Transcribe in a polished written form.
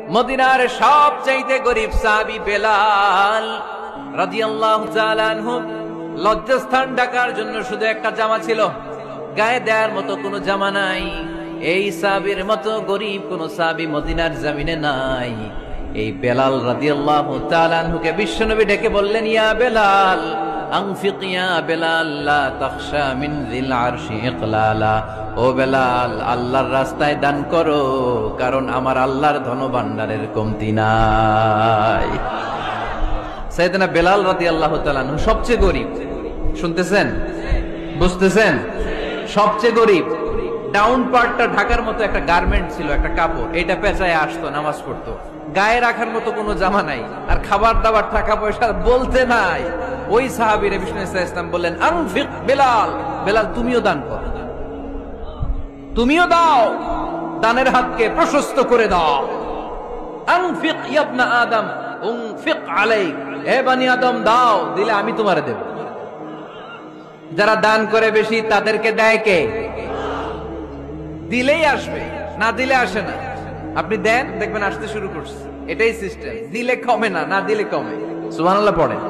মদিনার সবচাইতে গরিব সাহাবী বেলাল রাদিয়াল্লাহু তাআলা আনহু লজ্জাস্থান ঢাকার জন্য শুধু একটা জামা ছিল, গায়ে দেওয়ার মতো কোনো জামা নাই। এই সাহাবীর মতো গরিব কোন সাহাবী মদিনার জমিনে নাই। এই বেলাল রাদিয়াল্লাহু তাআলা আনহুকে বিশ্বনবী ডেকে বললেন, ইয়া বেলাল আনফিক ইয়া বেলাল লা তাখশা মিন যিল আরশি ইকলালা। ও বেলাল, আল্লাহর রাস্তায় দান করো, কারণ আমার আল্লাহর ধনভাণ্ডারের কমতি নাই। সাইয়েদনা বেলাল রাদিয়াল্লাহু তাআলা আনহু সবচেয়ে গরিব। শুনতেছেন, বুঝতেছেন? সবচেয়ে গরিব। ডাউন পার্টটা ঢাকার মতো একটা গার্মেন্ট ছিল, একটা কাপড়, এটা পেঁচায় আসতো, নামাজ পড়তো। গায়ে রাখার মতো কোনো জামা নাই, আর খাবার দাবার টাকা পয়সা বলতে নাই। ওই সাহাবীর বিষ্ণু ইসলাম বললেন, আনফিক বেলাল, বেলাল তুমিও দান করো, তুমিও দাও, দানের হাতকে প্রশস্ত করে দাও। আনফিক ইবনা আদম উনফিক আলাইক, হে বনি আদম দাও, দিলে আমি তোমারে দেব। যারা দান করে বেশি তাদেরকে দেয় কে? দিলেই আসবে, না দিলে আসে না। আপনি দেন, দেখবেন আসতে শুরু করছে। এটাই সিস্টেম। দিলে কমে না, না দিলে কমে। সুবহানাল্লাহ পড়েন।